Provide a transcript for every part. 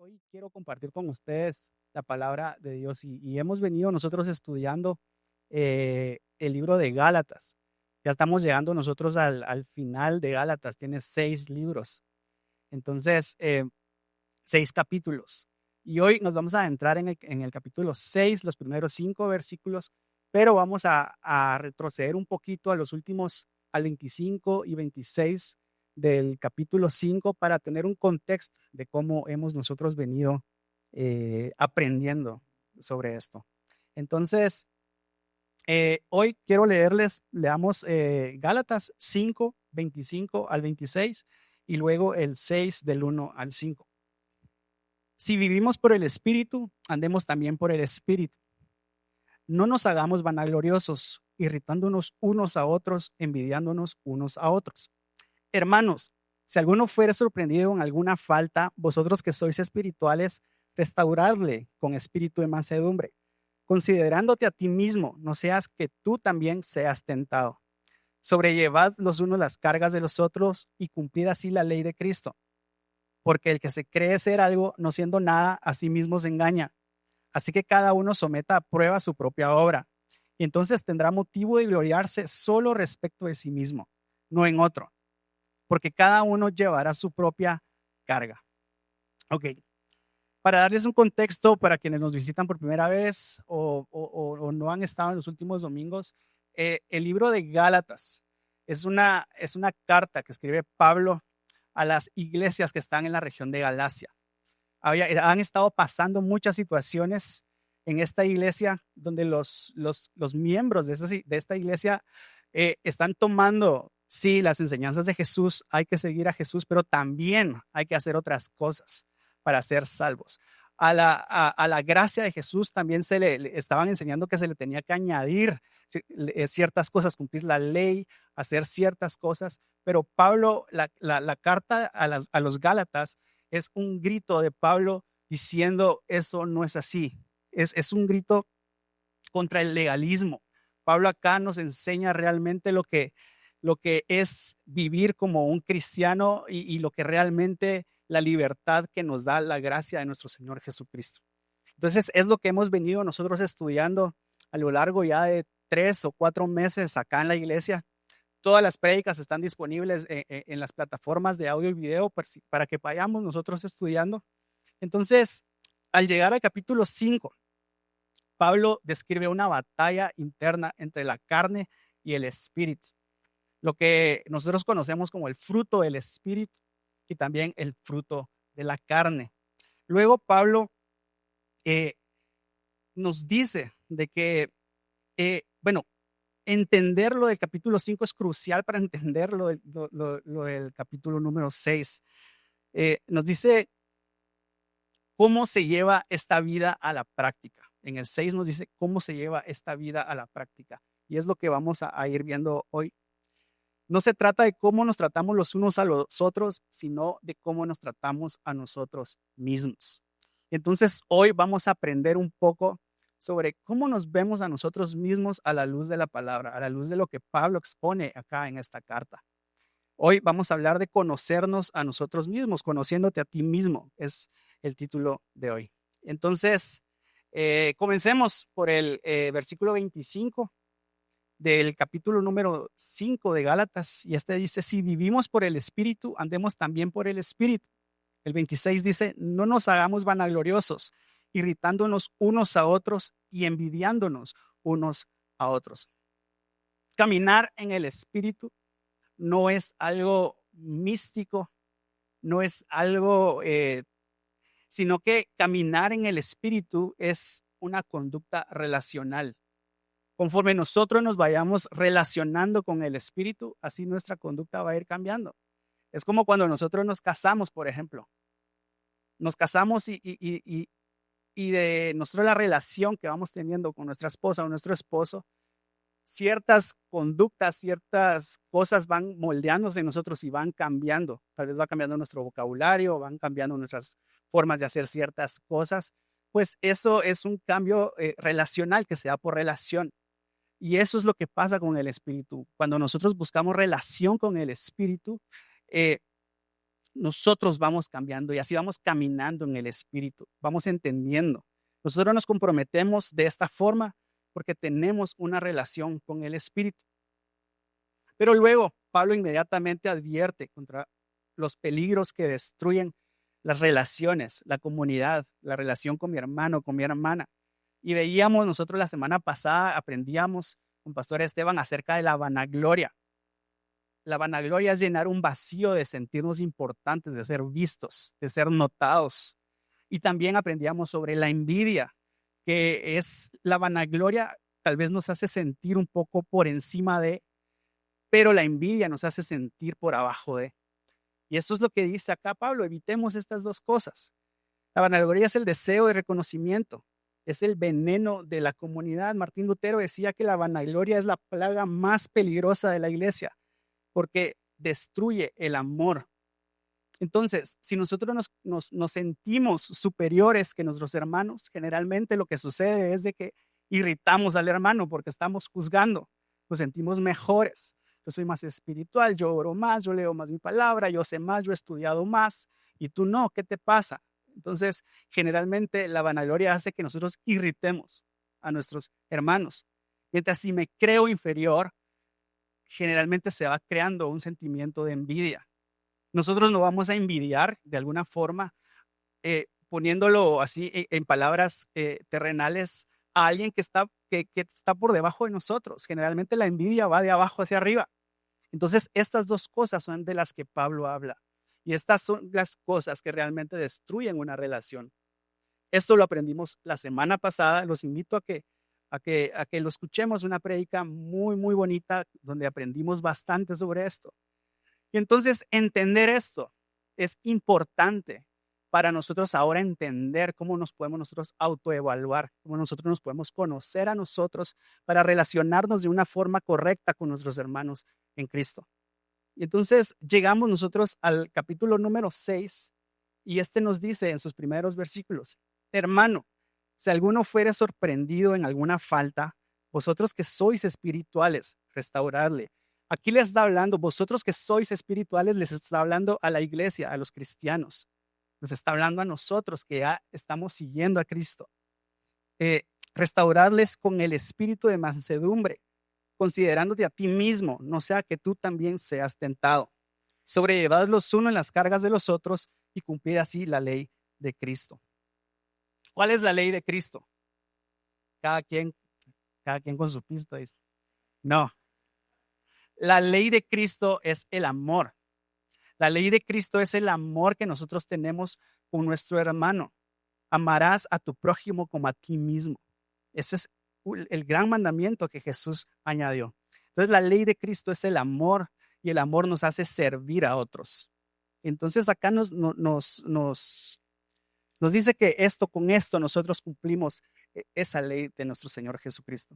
Hoy quiero compartir con ustedes la palabra de Dios y hemos venido nosotros estudiando el libro de Gálatas. Ya estamos llegando nosotros al final de Gálatas, tiene 6 libros, entonces 6 capítulos. Y hoy nos vamos a adentrar en el capítulo 6, los primeros 5 versículos, pero vamos a retroceder un poquito a los últimos, al 25 y 26 del capítulo 5 para tener un contexto de cómo hemos nosotros venido aprendiendo sobre esto. Entonces, hoy quiero leamos Gálatas 5, 25 al 26 y luego el 6 del 1 al 5. Si vivimos por el Espíritu, andemos también por el Espíritu. No nos hagamos vanagloriosos, irritándonos unos a otros, envidiándonos unos a otros. Hermanos, si alguno fuere sorprendido en alguna falta, vosotros que sois espirituales, restauradle con espíritu de mansedumbre, considerándote a ti mismo, no seas que tú también seas tentado. Sobrellevad los unos las cargas de los otros y cumplid así la ley de Cristo. Porque el que se cree ser algo, no siendo nada, a sí mismo se engaña. Así que cada uno someta a prueba su propia obra, y entonces tendrá motivo de gloriarse solo respecto de sí mismo, no en otro, porque cada uno llevará su propia carga. Ok, para darles un contexto para quienes nos visitan por primera vez o no han estado en los últimos domingos, el libro de Gálatas es una carta que escribe Pablo a las iglesias que están en la región de Galacia. Han estado pasando muchas situaciones en esta iglesia donde los miembros de esta iglesia están tomando, sí, las enseñanzas de Jesús, hay que seguir a Jesús, pero también hay que hacer otras cosas para ser salvos. A la gracia de Jesús también le estaban enseñando que se le tenía que añadir ciertas cosas, cumplir la ley, hacer ciertas cosas, pero Pablo, la carta a los Gálatas es un grito de Pablo diciendo eso no es así. Es un grito contra el legalismo. Pablo acá nos enseña realmente lo que es vivir como un cristiano y lo que realmente la libertad que nos da la gracia de nuestro Señor Jesucristo. Entonces, es lo que hemos venido nosotros estudiando a lo largo ya de 3 o 4 meses acá en la iglesia. Todas las prédicas están disponibles en las plataformas de audio y video para que vayamos nosotros estudiando. Entonces, al llegar al capítulo 5, Pablo describe una batalla interna entre la carne y el espíritu, lo que nosotros conocemos como el fruto del espíritu y también el fruto de la carne. Luego Pablo eh, nos dice de que, bueno, entender lo del capítulo 5 es crucial para entender lo del capítulo número 6. Nos dice cómo se lleva esta vida a la práctica. En el 6 nos dice cómo se lleva esta vida a la práctica. Y es lo que vamos a ir viendo hoy. No se trata de cómo nos tratamos los unos a los otros, sino de cómo nos tratamos a nosotros mismos. Entonces, hoy vamos a aprender un poco sobre cómo nos vemos a nosotros mismos a la luz de la palabra, a la luz de lo que Pablo expone acá en esta carta. Hoy vamos a hablar de conocernos a nosotros mismos, conociéndote a ti mismo, es el título de hoy. Entonces, comencemos por el versículo 25 del capítulo número 5 de Gálatas, y este dice: si vivimos por el Espíritu, andemos también por el Espíritu. El 26 dice: no nos hagamos vanagloriosos, irritándonos unos a otros y envidiándonos unos a otros. Caminar en el Espíritu no es algo místico, no es algo, sino que caminar en el Espíritu es una conducta relacional. Conforme nosotros nos vayamos relacionando con el Espíritu, así nuestra conducta va a ir cambiando. Es como cuando nosotros nos casamos, por ejemplo. Nos casamos y de nosotros la relación que vamos teniendo con nuestra esposa o nuestro esposo, ciertas conductas, ciertas cosas van moldeándose en nosotros y van cambiando. Tal vez va cambiando nuestro vocabulario, van cambiando nuestras formas de hacer ciertas cosas. Pues eso es un cambio relacional que se da por relación. Y eso es lo que pasa con el Espíritu. Cuando nosotros buscamos relación con el Espíritu, eh, nosotros vamos cambiando y así vamos caminando en el Espíritu, vamos entendiendo. Nosotros nos comprometemos de esta forma porque tenemos una relación con el Espíritu. Pero luego Pablo inmediatamente advierte contra los peligros que destruyen las relaciones, la comunidad, la relación con mi hermano, con mi hermana. Y veíamos nosotros la semana pasada, aprendíamos con Pastor Esteban acerca de la vanagloria. La vanagloria es llenar un vacío de sentirnos importantes, de ser vistos, de ser notados. Y también aprendíamos sobre la envidia, que es la vanagloria, tal vez nos hace sentir un poco por encima de, pero la envidia nos hace sentir por abajo de. Y esto es lo que dice acá Pablo, evitemos estas dos cosas. La vanagloria es el deseo de reconocimiento, es el veneno de la comunidad. Martín Lutero decía que la vanagloria es la plaga más peligrosa de la iglesia, porque destruye el amor. Entonces, si nosotros nos sentimos superiores que nuestros hermanos, generalmente lo que sucede es de que irritamos al hermano porque estamos juzgando, nos sentimos mejores. Yo soy más espiritual, yo oro más, yo leo más mi palabra, yo sé más, yo he estudiado más y tú no, ¿qué te pasa? Entonces, generalmente la vanagloria hace que nosotros irritemos a nuestros hermanos. Mientras si me creo inferior, generalmente se va creando un sentimiento de envidia. Nosotros no vamos a envidiar de alguna forma, poniéndolo así en palabras terrenales, a alguien que está por debajo de nosotros. Generalmente la envidia va de abajo hacia arriba. Entonces, estas dos cosas son de las que Pablo habla. Y estas son las cosas que realmente destruyen una relación. Esto lo aprendimos la semana pasada. Los invito a que lo escuchemos, una prédica muy, muy bonita donde aprendimos bastante sobre esto. Y entonces entender esto es importante para nosotros ahora entender cómo nos podemos nosotros autoevaluar, cómo nosotros nos podemos conocer a nosotros para relacionarnos de una forma correcta con nuestros hermanos en Cristo. Y entonces llegamos nosotros al capítulo número 6 y este nos dice en sus primeros versículos: hermano, si alguno fuere sorprendido en alguna falta, vosotros que sois espirituales, restauradle. Aquí les está hablando, vosotros que sois espirituales, les está hablando a la iglesia, a los cristianos. Nos está hablando a nosotros que ya estamos siguiendo a Cristo. Restauradles con el espíritu de mansedumbre, considerándote a ti mismo, no sea que tú también seas tentado. Sobrellevad los unos en las cargas de los otros y cumplid así la ley de Cristo. ¿Cuál es la ley de Cristo? Cada quien con su pista dice. No. La ley de Cristo es el amor. La ley de Cristo es el amor que nosotros tenemos con nuestro hermano. Amarás a tu prójimo como a ti mismo. Ese es el gran mandamiento que Jesús añadió. Entonces, la ley de Cristo es el amor y el amor nos hace servir a otros. Entonces, acá nos dice que con esto nosotros cumplimos esa ley de nuestro Señor Jesucristo.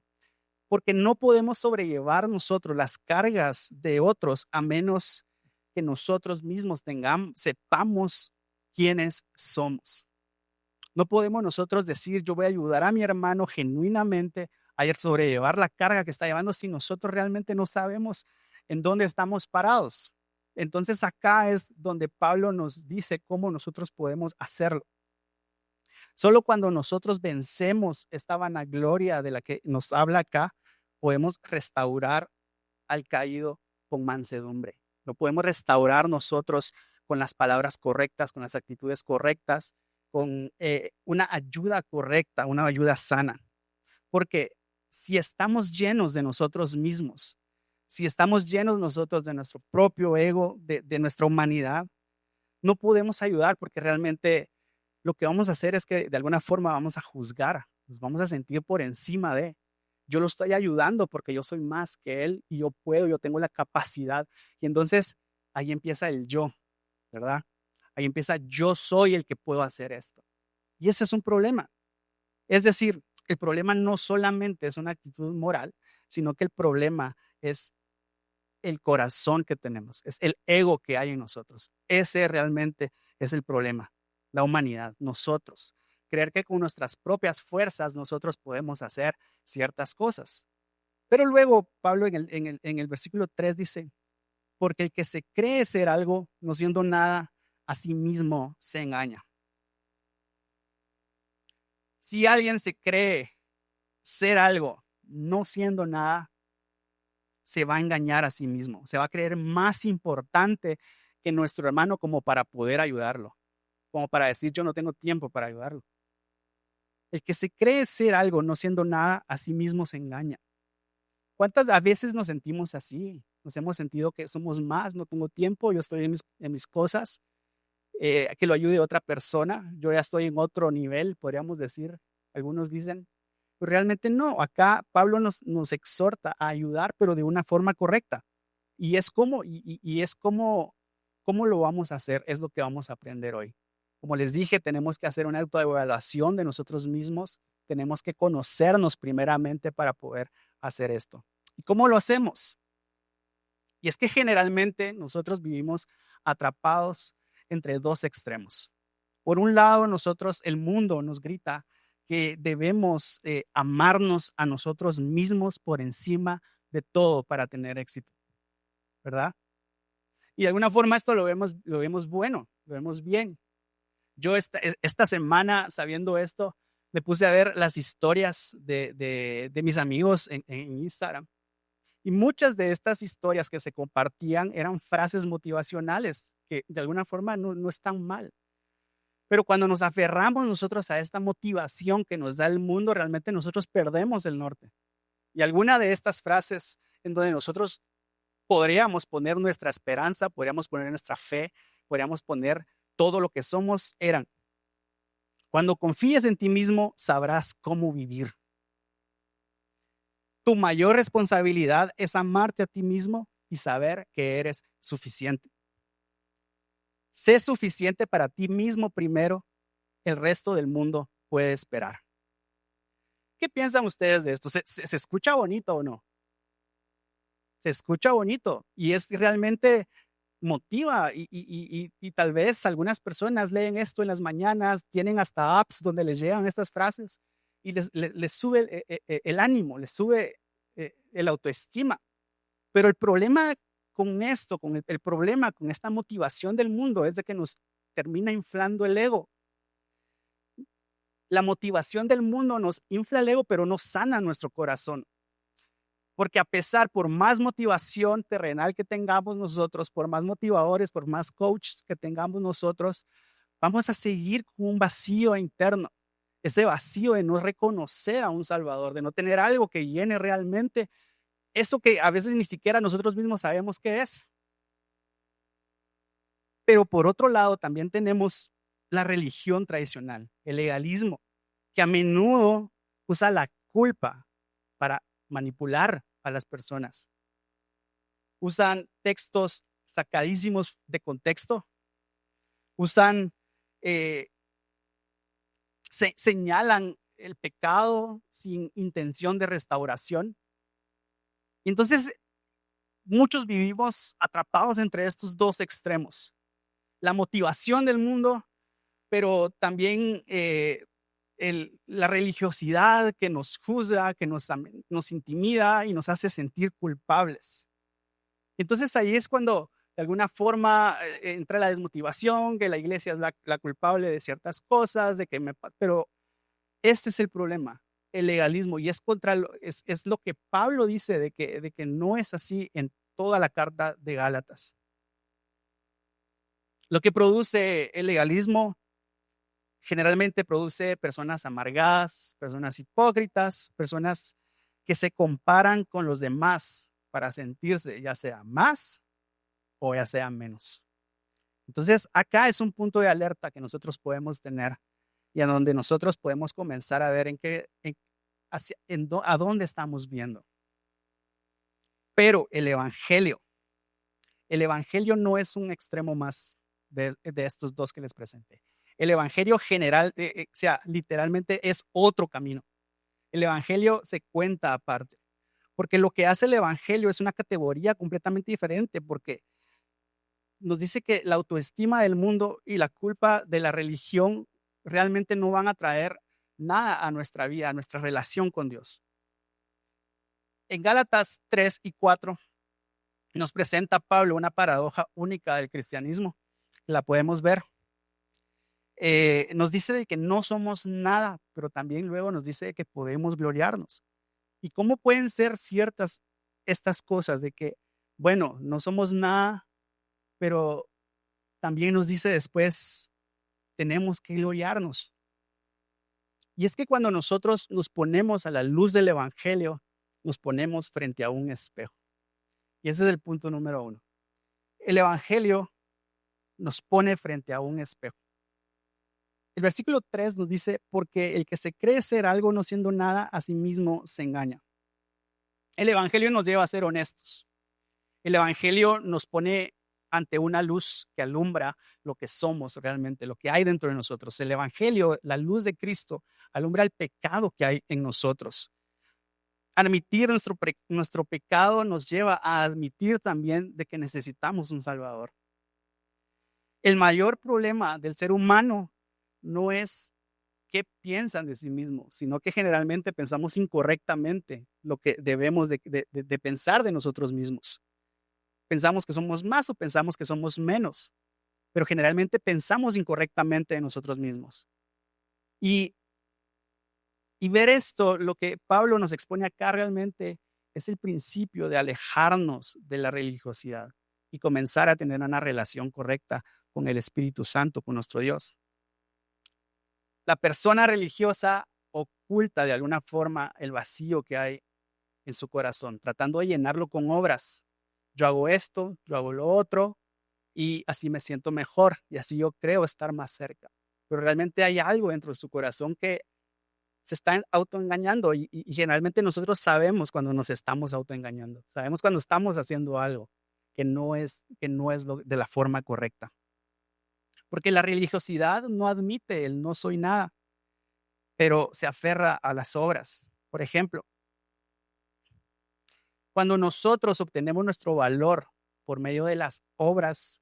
Porque no podemos sobrellevar nosotros las cargas de otros a menos que nosotros mismos sepamos quiénes somos. No podemos nosotros decir, yo voy a ayudar a mi hermano genuinamente a sobrellevar la carga que está llevando si nosotros realmente no sabemos en dónde estamos parados. Entonces acá es donde Pablo nos dice cómo nosotros podemos hacerlo. Solo cuando nosotros vencemos esta vanagloria de la que nos habla acá, podemos restaurar al caído con mansedumbre. Lo podemos restaurar nosotros con las palabras correctas, con las actitudes correctas, con una ayuda correcta, una ayuda sana. Porque si estamos llenos de nosotros mismos, si estamos llenos nosotros de nuestro propio ego, de nuestra humanidad, no podemos ayudar porque realmente lo que vamos a hacer es que de alguna forma vamos a juzgar, nos vamos a sentir por encima de. Yo lo estoy ayudando porque yo soy más que él y yo puedo, yo tengo la capacidad. Y entonces ahí empieza el yo, ¿verdad? Ahí empieza yo soy el que puedo hacer esto. Y ese es un problema. Es decir, el problema no solamente es una actitud moral, sino que el problema es el corazón que tenemos, es el ego que hay en nosotros. Ese realmente es el problema, la humanidad, nosotros. Creer que con nuestras propias fuerzas nosotros podemos hacer ciertas cosas. Pero luego Pablo en el versículo 3 dice, porque el que se cree ser algo, no siendo nada, a sí mismo se engaña. Si alguien se cree ser algo, no siendo nada, se va a engañar a sí mismo, se va a creer más importante que nuestro hermano como para poder ayudarlo, como para decir yo no tengo tiempo para ayudarlo. El que se cree ser algo no siendo nada, a sí mismo se engaña. ¿Cuántas a veces nos sentimos así? Nos hemos sentido que somos más, no tengo tiempo, yo estoy en mis cosas, que lo ayude otra persona, yo ya estoy en otro nivel, podríamos decir, algunos dicen, pero realmente no. Acá Pablo nos exhorta a ayudar, pero de una forma correcta. Y es cómo lo vamos a hacer, es lo que vamos a aprender hoy. Como les dije, tenemos que hacer una autoevaluación de nosotros mismos, tenemos que conocernos primeramente para poder hacer esto. ¿Y cómo lo hacemos? Y es que generalmente nosotros vivimos atrapados entre dos extremos. Por un lado, el mundo nos grita que debemos amarnos a nosotros mismos por encima de todo para tener éxito, ¿verdad? Y de alguna forma esto lo vemos bueno, lo vemos bien. Yo esta semana, sabiendo esto, me puse a ver las historias de mis amigos en Instagram. Y muchas de estas historias que se compartían eran frases motivacionales que de alguna forma no están mal. Pero cuando nos aferramos nosotros a esta motivación que nos da el mundo, realmente nosotros perdemos el norte. Y alguna de estas frases en donde nosotros podríamos poner nuestra esperanza, podríamos poner nuestra fe, podríamos poner todo lo que somos, eran: cuando confíes en ti mismo, sabrás cómo vivir. Tu mayor responsabilidad es amarte a ti mismo y saber que eres suficiente. Sé suficiente para ti mismo primero, el resto del mundo puede esperar. ¿Qué piensan ustedes de esto? ¿Se escucha bonito o no? Se escucha bonito y es realmente motiva y tal vez algunas personas leen esto en las mañanas, tienen hasta apps donde les llegan estas frases y les sube el ánimo, les sube el autoestima. Pero el problema con esto, el problema con esta motivación del mundo es de que nos termina inflando el ego. La motivación del mundo nos infla el ego, pero no sana nuestro corazón. Porque a pesar, por más motivación terrenal que tengamos nosotros, por más motivadores, por más coaches que tengamos nosotros, vamos a seguir con un vacío interno. Ese vacío de no reconocer a un Salvador, de no tener algo que llene realmente eso que a veces ni siquiera nosotros mismos sabemos qué es. Pero por otro lado, también tenemos la religión tradicional, el legalismo, que a menudo usa la culpa para manipular a las personas. Usan textos sacadísimos de contexto, usan, señalan el pecado sin intención de restauración. Y entonces muchos vivimos atrapados entre estos dos extremos. La motivación del mundo, pero también la religiosidad que nos juzga, que nos intimida y nos hace sentir culpables. Entonces ahí es cuando de alguna forma entra la desmotivación, que la iglesia es la culpable de ciertas cosas, pero este es el problema, el legalismo, y es lo que Pablo dice de que no es así en toda la carta de Gálatas. Lo que produce el legalismo generalmente produce personas amargadas, personas hipócritas, personas que se comparan con los demás para sentirse ya sea más o ya sea menos. Entonces, acá es un punto de alerta que nosotros podemos tener y a donde nosotros podemos comenzar a ver a dónde estamos viendo. Pero el evangelio no es un extremo más de estos dos que les presenté. El evangelio general, o sea, literalmente es otro camino. El evangelio se cuenta aparte, porque lo que hace el evangelio es una categoría completamente diferente, porque nos dice que la autoestima del mundo y la culpa de la religión realmente no van a traer nada a nuestra vida, a nuestra relación con Dios. En Gálatas 3 y 4 nos presenta Pablo una paradoja única del cristianismo. la podemos ver. Nos dice de que no somos nada, pero también luego nos dice de que podemos gloriarnos. ¿Y cómo pueden ser ciertas estas cosas de que, bueno, no somos nada, pero también nos dice después, tenemos que gloriarnos? Y es que cuando nosotros nos ponemos a la luz del evangelio, nos ponemos frente a un espejo. Y ese es el punto número 1. El evangelio nos pone frente a un espejo. El versículo 3 nos dice, porque el que se cree ser algo no siendo nada, a sí mismo se engaña. El evangelio nos lleva a ser honestos. El evangelio nos pone ante una luz que alumbra lo que somos realmente, lo que hay dentro de nosotros. El evangelio, la luz de Cristo, alumbra el pecado que hay en nosotros. Admitir nuestro pecado nos lleva a admitir también de que necesitamos un Salvador. El mayor problema del ser humano no es qué piensan de sí mismos, sino que generalmente pensamos incorrectamente lo que debemos de pensar de nosotros mismos. Pensamos que somos más o pensamos que somos menos, pero generalmente pensamos incorrectamente de nosotros mismos. Y ver esto, lo que Pablo nos expone acá realmente es el principio de alejarnos de la religiosidad y comenzar a tener una relación correcta con el Espíritu Santo, con nuestro Dios. La persona religiosa oculta de alguna forma el vacío que hay en su corazón, tratando de llenarlo con obras. Yo hago esto, yo hago lo otro, y así me siento mejor, y así yo creo estar más cerca. Pero realmente hay algo dentro de su corazón que se está autoengañando, y generalmente nosotros sabemos cuando nos estamos autoengañando. Sabemos cuando estamos haciendo algo que no es de la forma correcta. Porque la religiosidad no admite el no soy nada, pero se aferra a las obras. Por ejemplo, cuando nosotros obtenemos nuestro valor por medio de las obras,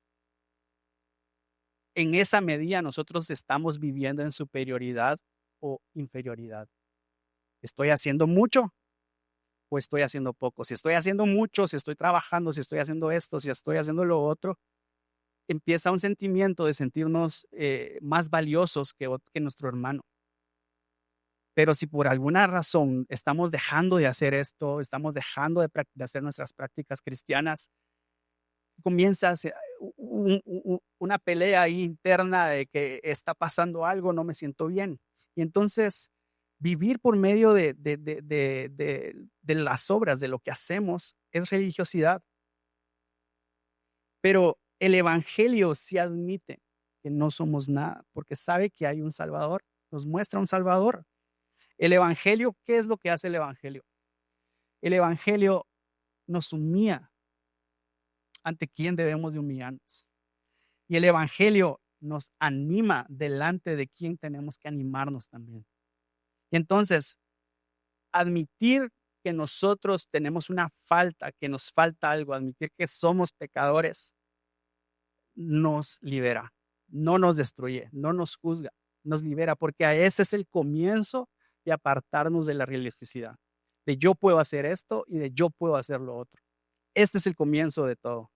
en esa medida nosotros estamos viviendo en superioridad o inferioridad. ¿Estoy haciendo mucho o estoy haciendo poco? Si estoy haciendo mucho, si estoy trabajando, si estoy haciendo esto, si estoy haciendo lo otro, empieza un sentimiento de sentirnos más valiosos que nuestro hermano. Pero si por alguna razón estamos dejando de hacer esto, estamos dejando de hacer nuestras prácticas cristianas, comienza una pelea ahí interna de que está pasando algo, no me siento bien. Y entonces vivir por medio de las obras, de lo que hacemos, es religiosidad. Pero el evangelio sí admite que no somos nada, porque sabe que hay un Salvador, nos muestra un Salvador. El evangelio, ¿qué es lo que hace el evangelio? El evangelio nos humilla ante quién debemos de humillarnos. Y el evangelio nos anima delante de quién tenemos que animarnos también. Y entonces, admitir que nosotros tenemos una falta, que nos falta algo, admitir que somos pecadores, nos libera, no nos destruye, no nos juzga, nos libera, porque a ese es el comienzo de apartarnos de la religiosidad, de yo puedo hacer esto y de yo puedo hacer lo otro. Este es el comienzo de todo.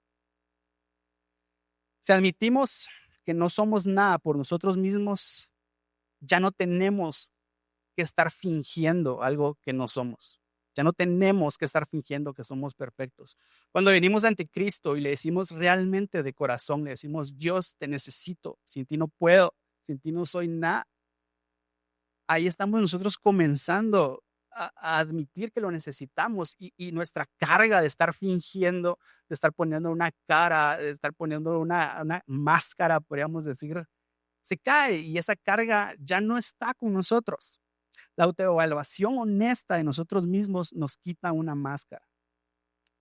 Si admitimos que no somos nada por nosotros mismos, ya no tenemos que estar fingiendo algo que no somos. Ya no tenemos que estar fingiendo que somos perfectos. Cuando venimos ante Cristo y le decimos realmente de corazón, le decimos, Dios, te necesito, sin ti no puedo, sin ti no soy nada. Ahí estamos nosotros comenzando a admitir que lo necesitamos, y nuestra carga de estar fingiendo, de estar poniendo una cara, de estar poniendo una máscara, podríamos decir, se cae, y esa carga ya no está con nosotros. La autoevaluación honesta de nosotros mismos nos quita una máscara.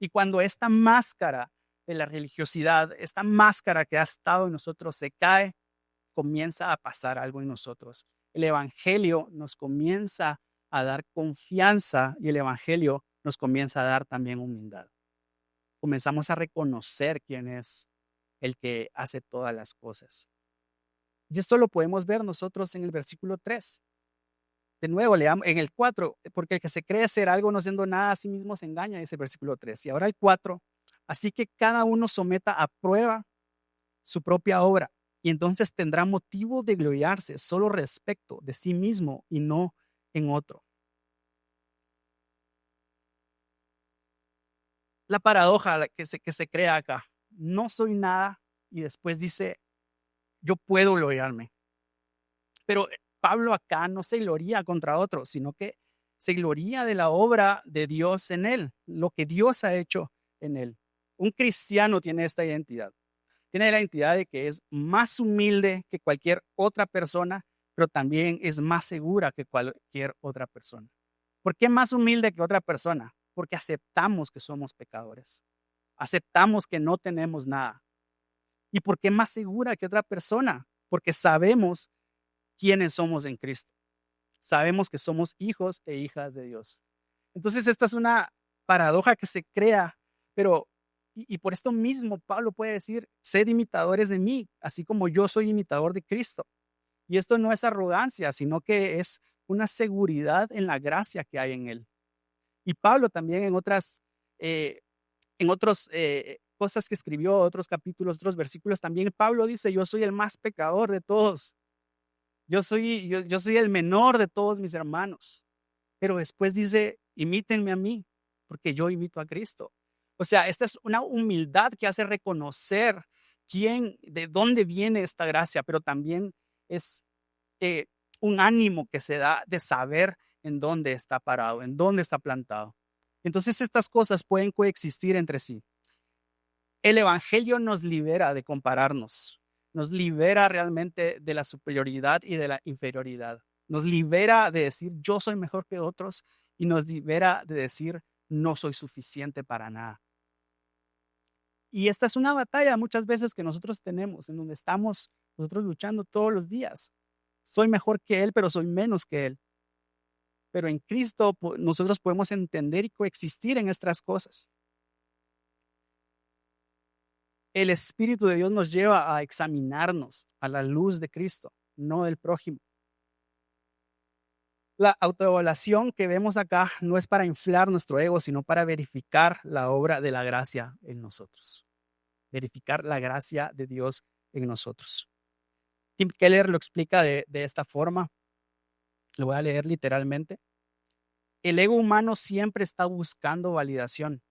Y cuando esta máscara de la religiosidad, esta máscara que ha estado en nosotros se cae, comienza a pasar algo en nosotros. El evangelio nos comienza a dar confianza, y el evangelio nos comienza a dar también humildad. Comenzamos a reconocer quién es el que hace todas las cosas. Y esto lo podemos ver nosotros en el versículo 3. De nuevo, leamos en el 4, porque el que se cree ser algo no siendo nada a sí mismo se engaña, dice el versículo 3. Y ahora el 4, así que cada uno someta a prueba su propia obra, y entonces tendrá motivo de gloriarse solo respecto de sí mismo y no en otro. La paradoja que se crea acá. No soy nada y después dice, yo puedo gloriarme. Pero Pablo acá no se gloría contra otros, sino que se gloría de la obra de Dios en él, lo que Dios ha hecho en él. Un cristiano tiene esta identidad. Tiene la identidad de que es más humilde que cualquier otra persona, pero también es más segura que cualquier otra persona. ¿Por qué más humilde que otra persona? Porque aceptamos que somos pecadores. Aceptamos que no tenemos nada. ¿Y por qué más segura que otra persona? Porque sabemos quiénes somos en Cristo. Sabemos que somos hijos e hijas de Dios. Entonces, esta es una paradoja que se crea, pero, y por esto mismo Pablo puede decir, sed imitadores de mí, así como yo soy imitador de Cristo. Y esto no es arrogancia, sino que es una seguridad en la gracia que hay en él. Y Pablo también en otras cosas que escribió, otros capítulos, otros versículos, también Pablo dice, yo soy el más pecador de todos. Yo soy el menor de todos mis hermanos. Pero después dice, imítenme a mí, porque yo imito a Cristo. O sea, esta es una humildad que hace reconocer de dónde viene esta gracia, pero también es eh, un ánimo que se da de saber en dónde está parado, en dónde está plantado. Entonces estas cosas pueden coexistir entre sí. El evangelio nos libera de compararnos, nos libera realmente de la superioridad y de la inferioridad. Nos libera de decir yo soy mejor que otros y nos libera de decir no soy suficiente para nada. Y esta es una batalla muchas veces que nosotros tenemos, en donde estamos nosotros luchando todos los días. Soy mejor que él, pero soy menos que él. Pero en Cristo nosotros podemos entender y coexistir en estas cosas. El Espíritu de Dios nos lleva a examinarnos a la luz de Cristo, no del prójimo. La autoevaluación que vemos acá no es para inflar nuestro ego, sino para verificar la obra de la gracia en nosotros. Verificar la gracia de Dios en nosotros. Tim Keller lo explica de esta forma. Lo voy a leer literalmente. El ego humano siempre está buscando validación,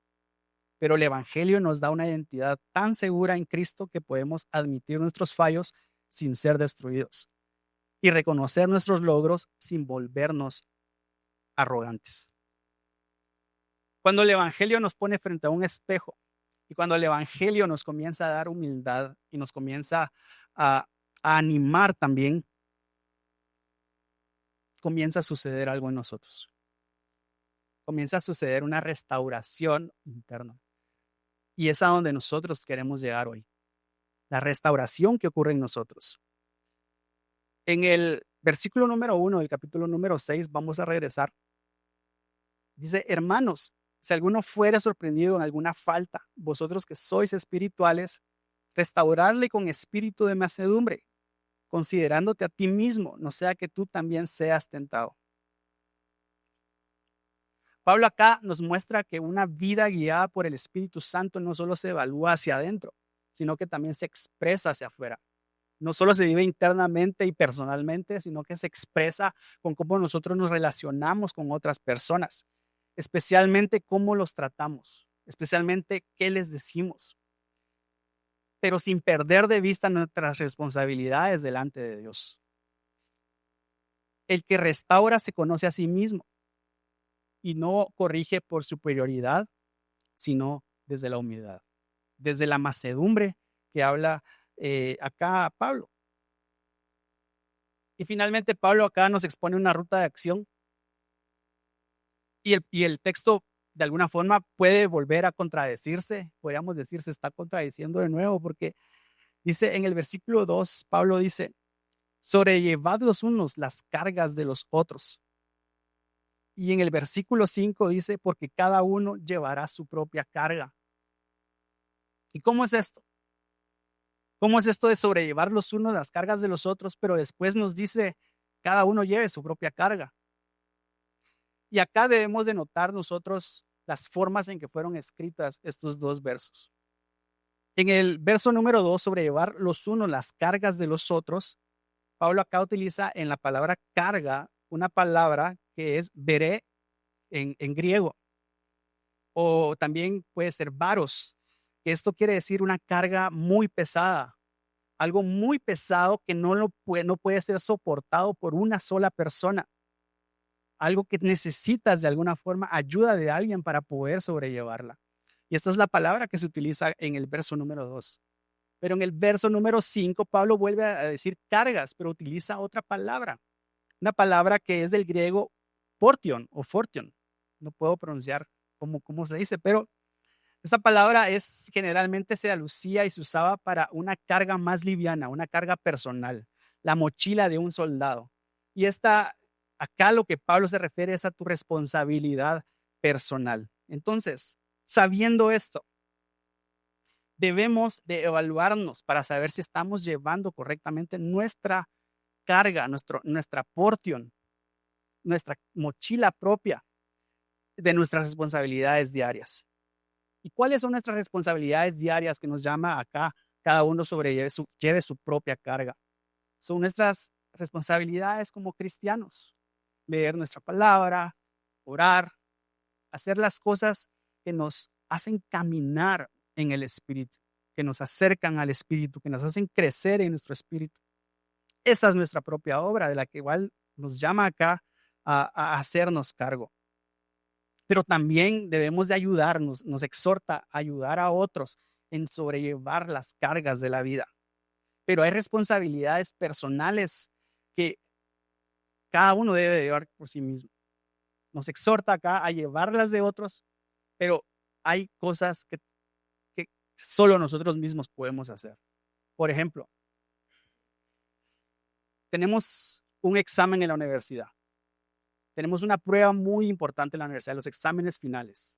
pero el Evangelio nos da una identidad tan segura en Cristo que podemos admitir nuestros fallos sin ser destruidos y reconocer nuestros logros sin volvernos arrogantes. Cuando el Evangelio nos pone frente a un espejo y cuando el Evangelio nos comienza a dar humildad y nos comienza a animar también, comienza a suceder algo en nosotros. Comienza a suceder una restauración interna. Y es a donde nosotros queremos llegar hoy. La restauración que ocurre en nosotros. En el versículo número 1 del capítulo número 6, vamos a regresar. Dice, hermanos, si alguno fuera sorprendido en alguna falta, vosotros que sois espirituales, restauradle con espíritu de mansedumbre, considerándote a ti mismo, no sea que tú también seas tentado. Pablo acá nos muestra que una vida guiada por el Espíritu Santo no solo se evalúa hacia adentro, sino que también se expresa hacia afuera. No solo se vive internamente y personalmente, sino que se expresa con cómo nosotros nos relacionamos con otras personas, especialmente cómo los tratamos, especialmente qué les decimos, pero sin perder de vista nuestras responsabilidades delante de Dios. El que restaura se conoce a sí mismo y no corrige por superioridad, sino desde la humildad, desde la mansedumbre que habla acá Pablo. Y finalmente Pablo acá nos expone una ruta de acción y el texto de alguna forma puede volver a contradecirse, podríamos decir se está contradiciendo de nuevo porque dice en el versículo 2, Pablo dice, sobrellevad los unos las cargas de los otros. Y en el versículo 5 dice, porque cada uno llevará su propia carga. ¿Y cómo es esto? ¿Cómo es esto de sobrellevar los unos las cargas de los otros, pero después nos dice, cada uno lleve su propia carga? Y acá debemos de notar nosotros las formas en que fueron escritas estos dos versos. En el verso número 2, sobrellevar los unos las cargas de los otros, Pablo acá utiliza en la palabra carga una palabra que es veré en griego, o también puede ser varos, que esto quiere decir una carga muy pesada, algo muy pesado que no puede ser soportado por una sola persona, algo que necesitas de alguna forma ayuda de alguien para poder sobrellevarla. Y esta es la palabra que se utiliza en el verso número 2. Pero en el verso número 5, Pablo vuelve a decir cargas, pero utiliza otra palabra, una palabra que es del griego portion o fortion. No puedo pronunciar cómo se dice, pero esta palabra generalmente se alucía y se usaba para una carga más liviana, una carga personal, la mochila de un soldado. Y acá lo que Pablo se refiere es a tu responsabilidad personal. Entonces, sabiendo esto, debemos de evaluarnos para saber si estamos llevando correctamente nuestra carga, nuestra porción, nuestra mochila propia de nuestras responsabilidades diarias. ¿Y cuáles son nuestras responsabilidades diarias que nos llama acá cada uno lleve su propia carga? Son nuestras responsabilidades como cristianos. Leer nuestra palabra, orar, hacer las cosas que nos hacen caminar en el Espíritu, que nos acercan al Espíritu, que nos hacen crecer en nuestro Espíritu. Esa es nuestra propia obra, de la que igual nos llama acá a hacernos cargo. Pero también debemos de ayudarnos, nos exhorta a ayudar a otros en sobrellevar las cargas de la vida. Pero hay responsabilidades personales que cada uno debe de llevar por sí mismo. Nos exhorta acá a llevarlas de otros, pero hay cosas que solo nosotros mismos podemos hacer. Por ejemplo, tenemos un examen en la universidad. Tenemos una prueba muy importante en la universidad, los exámenes finales.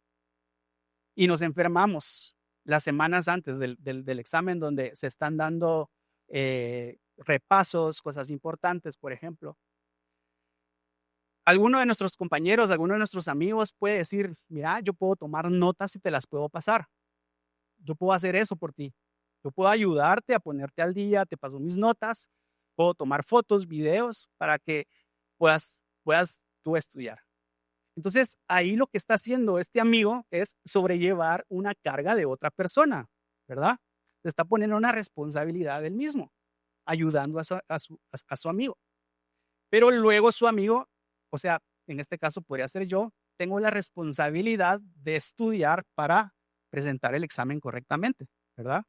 Y nos enfermamos las semanas antes del examen, donde se están dando repasos, cosas importantes, por ejemplo. Alguno de nuestros compañeros, alguno de nuestros amigos puede decir, mira, yo puedo tomar notas y te las puedo pasar. Yo puedo hacer eso por ti. Yo puedo ayudarte a ponerte al día, te paso mis notas, puedo tomar fotos, videos para que puedas tú estudiar. Entonces, ahí lo que está haciendo este amigo es sobrellevar una carga de otra persona, ¿verdad? Se está poniendo una responsabilidad del mismo, ayudando a su amigo. Pero luego su amigo, o sea, en este caso podría ser yo, tengo la responsabilidad de estudiar para presentar el examen correctamente, ¿verdad?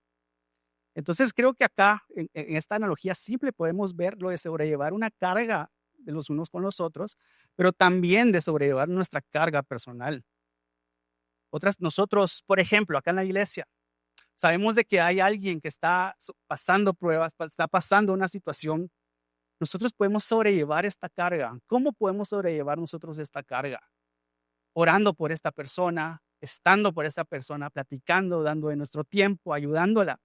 Entonces, creo que acá, en esta analogía simple, podemos ver lo de sobrellevar una carga de los unos con los otros, pero también de sobrellevar nuestra carga personal. Nosotros, por ejemplo, acá en la iglesia, sabemos de que hay alguien que está pasando pruebas, está pasando una situación. Nosotros podemos sobrellevar esta carga. ¿Cómo podemos sobrellevar nosotros esta carga? Orando por esta persona, estando por esta persona, platicando, dando de nuestro tiempo, ayudándola.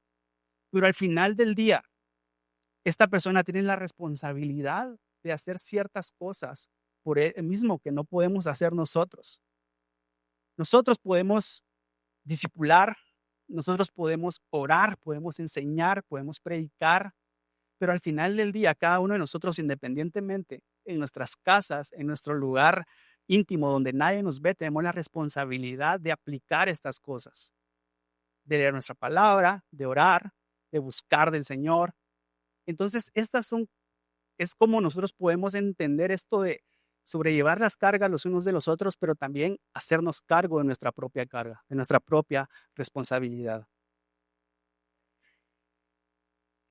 Pero al final del día, esta persona tiene la responsabilidad de hacer ciertas cosas por él mismo que no podemos hacer nosotros. Nosotros podemos discipular, nosotros podemos orar, podemos enseñar, podemos predicar, pero al final del día, cada uno de nosotros, independientemente, en nuestras casas, en nuestro lugar íntimo donde nadie nos ve, tenemos la responsabilidad de aplicar estas cosas, de leer nuestra palabra, de orar, de buscar del Señor. Entonces, es como nosotros podemos entender esto de sobrellevar las cargas los unos de los otros, pero también hacernos cargo de nuestra propia carga, de nuestra propia responsabilidad.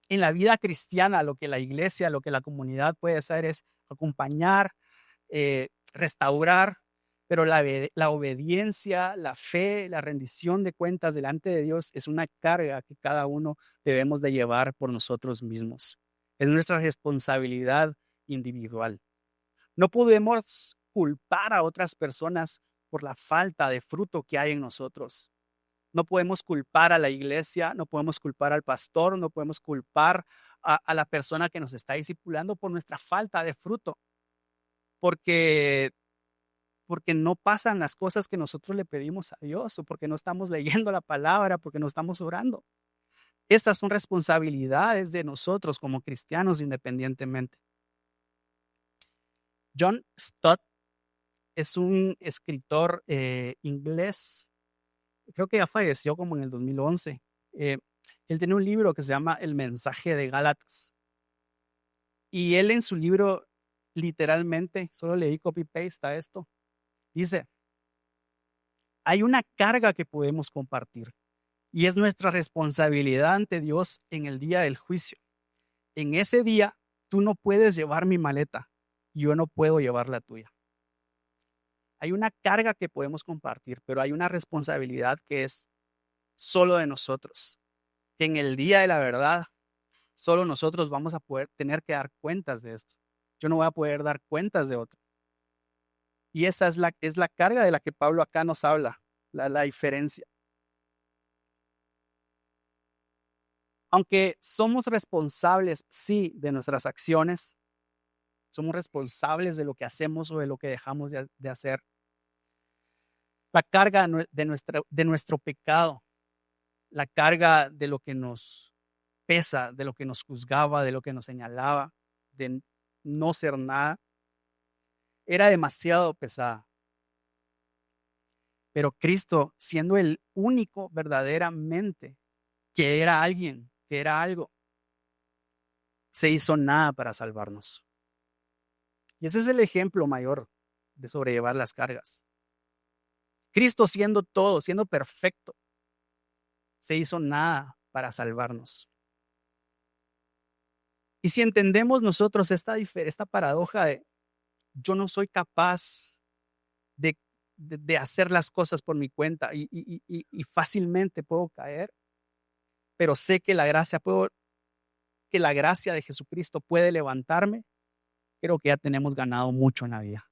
En la vida cristiana, lo que la iglesia, lo que la comunidad puede hacer es acompañar, restaurar, pero la obediencia, la fe, la rendición de cuentas delante de Dios es una carga que cada uno debemos de llevar por nosotros mismos. Es nuestra responsabilidad individual. No podemos culpar a otras personas por la falta de fruto que hay en nosotros. No podemos culpar a la iglesia, no podemos culpar al pastor, no podemos culpar a la persona que nos está discipulando por nuestra falta de fruto, porque, porque no pasan las cosas que nosotros le pedimos a Dios, o porque no estamos leyendo la palabra, porque no estamos orando. Estas son responsabilidades de nosotros como cristianos independientemente. John Stott es un escritor inglés, creo que ya falleció como en el 2011. Él tiene un libro que se llama El mensaje de Gálatas. Y él en su libro, literalmente, solo leí copy-paste a esto, dice, hay una carga que podemos compartir y es nuestra responsabilidad ante Dios en el día del juicio. En ese día, tú no puedes llevar mi maleta, yo no puedo llevar la tuya. Hay una carga que podemos compartir, pero hay una responsabilidad que es solo de nosotros, que en el día de la verdad, solo nosotros vamos a poder tener que dar cuentas de esto. Yo no voy a poder dar cuentas de otro. Y esa es la carga de la que Pablo acá nos habla, la diferencia. Aunque somos responsables, sí, de nuestras acciones, somos responsables de lo que hacemos o de lo que dejamos de hacer. La carga de nuestro pecado, la carga de lo que nos pesa, de lo que nos juzgaba, de lo que nos señalaba, de no ser nada, era demasiado pesada. Pero Cristo, siendo el único verdaderamente que era alguien, que era algo, se hizo nada para salvarnos. Y ese es el ejemplo mayor de sobrellevar las cargas. Cristo siendo todo, siendo perfecto, se hizo nada para salvarnos. Y si entendemos nosotros esta paradoja de yo no soy capaz de hacer las cosas por mi cuenta y fácilmente puedo caer, pero sé que la gracia de Jesucristo puede levantarme, creo que ya tenemos ganado mucho en la vida.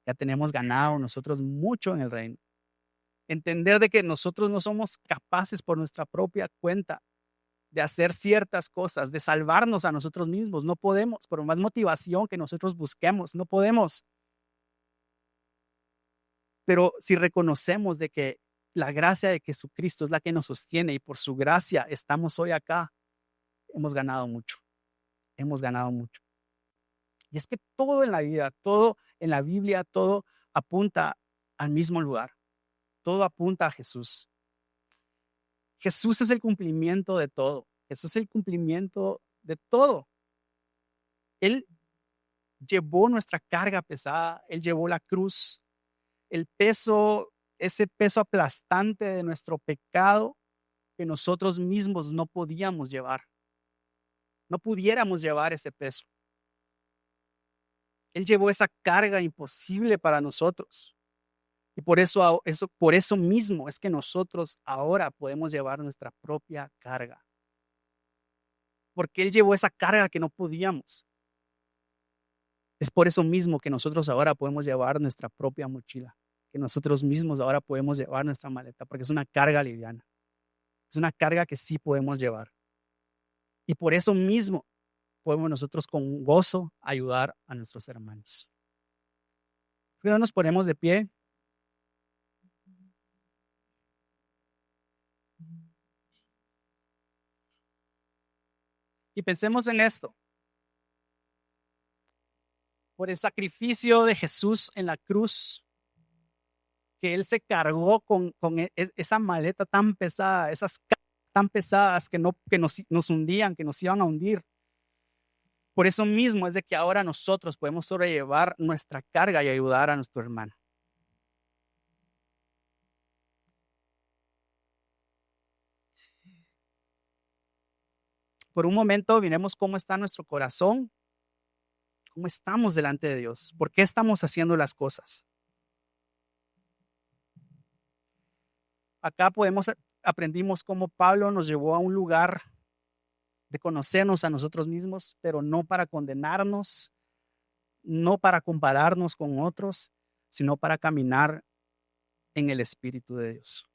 Ya tenemos ganado nosotros mucho en el reino. Entender de que nosotros no somos capaces por nuestra propia cuenta de hacer ciertas cosas, de salvarnos a nosotros mismos. No podemos, por más motivación que nosotros busquemos, no podemos. Pero si reconocemos de que la gracia de Jesucristo es la que nos sostiene y por su gracia estamos hoy acá, hemos ganado mucho. Hemos ganado mucho. Y es que todo en la vida, todo en la Biblia, todo apunta al mismo lugar. Todo apunta a Jesús. Jesús es el cumplimiento de todo. Jesús es el cumplimiento de todo. Él llevó nuestra carga pesada, Él llevó la cruz, el peso, ese peso aplastante de nuestro pecado que nosotros mismos no podíamos llevar. No pudiéramos llevar ese peso. Él llevó esa carga imposible para nosotros. Y por eso mismo es que nosotros ahora podemos llevar nuestra propia carga. Porque Él llevó esa carga que no podíamos. Es por eso mismo que nosotros ahora podemos llevar nuestra propia mochila. Que nosotros mismos ahora podemos llevar nuestra maleta. Porque es una carga liviana. Es una carga que sí podemos llevar. Y por eso mismo podemos nosotros con gozo ayudar a nuestros hermanos. Primero nos ponemos de pie. Y pensemos en esto. Por el sacrificio de Jesús en la cruz, que Él se cargó con esa maleta tan pesada, esas cargas tan pesadas que nos hundían, que nos iban a hundir. Por eso mismo es de que ahora nosotros podemos sobrellevar nuestra carga y ayudar a nuestro hermano. Por un momento miremos cómo está nuestro corazón, cómo estamos delante de Dios, por qué estamos haciendo las cosas. Acá aprendimos cómo Pablo nos llevó a un lugar de conocernos a nosotros mismos, pero no para condenarnos, no para compararnos con otros, sino para caminar en el Espíritu de Dios.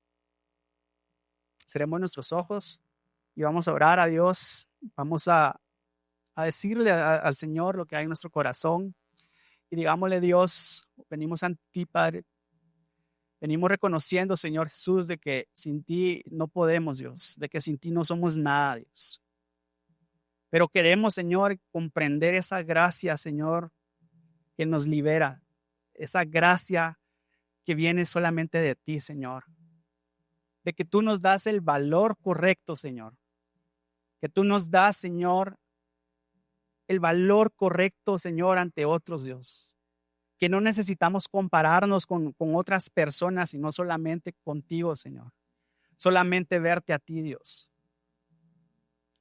Cerremos nuestros ojos y vamos a orar a Dios, vamos a decirle al Señor lo que hay en nuestro corazón y digámosle: Dios, venimos ante ti, Padre, Venimos reconociendo, Señor Jesús, de que sin ti no podemos, Dios, de que sin ti no somos nada, Dios. Pero queremos, Señor, comprender esa gracia, Señor, que nos libera, esa gracia que viene solamente de ti, Señor. De que tú nos das el valor correcto, Señor. Que tú nos das, Señor, el valor correcto, Señor, ante otros, Dios. Que no necesitamos compararnos con otras personas, sino solamente contigo, Señor. Solamente verte a ti, Dios.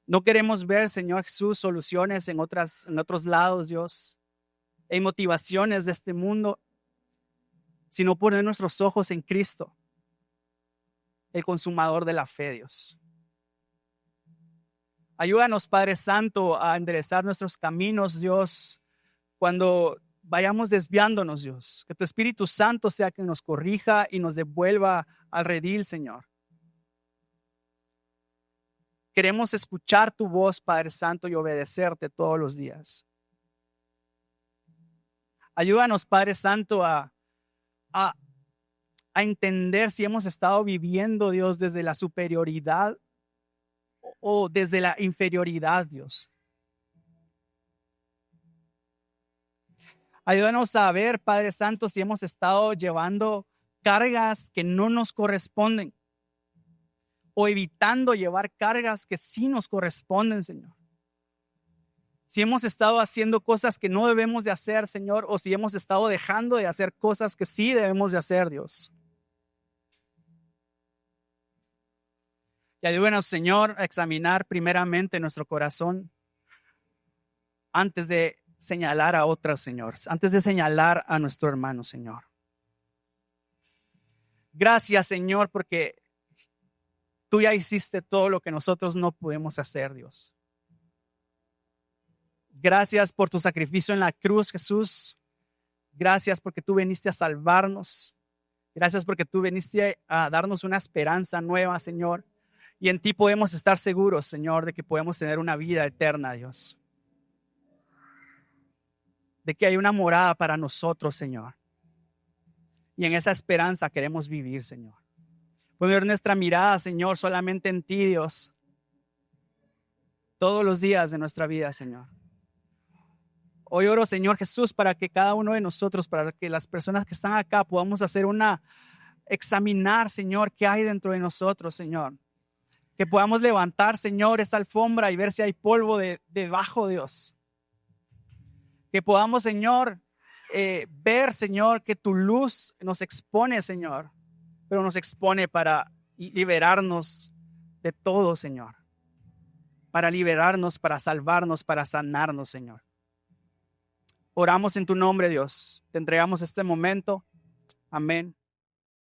No queremos ver, Señor Jesús, soluciones en otros lados, Dios, en motivaciones de este mundo, sino poner nuestros ojos en Cristo, el consumador de la fe, Dios. Ayúdanos, Padre Santo, a enderezar nuestros caminos, Dios, cuando vayamos desviándonos, Dios. Que tu Espíritu Santo sea quien nos corrija y nos devuelva al redil, Señor. Queremos escuchar tu voz, Padre Santo, y obedecerte todos los días. Ayúdanos, Padre Santo, a entender si hemos estado viviendo, Dios, desde la superioridad o desde la inferioridad, Dios. Ayúdanos a ver, Padre Santo, si hemos estado llevando cargas que no nos corresponden o evitando llevar cargas que sí nos corresponden, Señor. Si hemos estado haciendo cosas que no debemos de hacer, Señor, o si hemos estado dejando de hacer cosas que sí debemos de hacer, Dios. Y ayúdanos, Señor, a examinar primeramente nuestro corazón antes de señalar a otros, Señor, antes de señalar a nuestro hermano, Señor. Gracias, Señor, porque tú ya hiciste todo lo que nosotros no podemos hacer, Dios. Gracias por tu sacrificio en la cruz, Jesús. Gracias porque tú viniste a salvarnos. Gracias porque tú viniste a darnos una esperanza nueva, Señor. Y en ti podemos estar seguros, Señor, de que podemos tener una vida eterna, Dios. De que hay una morada para nosotros, Señor. Y en esa esperanza queremos vivir, Señor. Poner nuestra mirada, Señor, solamente en ti, Dios. Todos los días de nuestra vida, Señor. Hoy oro, Señor Jesús, para que cada uno de nosotros, para que las personas que están acá podamos hacer examinar, Señor, qué hay dentro de nosotros, Señor. Que podamos levantar, Señor, esa alfombra y ver si hay polvo debajo, Dios. Que podamos, Señor, ver, Señor, que tu luz nos expone, Señor, pero nos expone para liberarnos de todo, Señor. Para liberarnos, para salvarnos, para sanarnos, Señor. Oramos en tu nombre, Dios. Te entregamos este momento. Amén.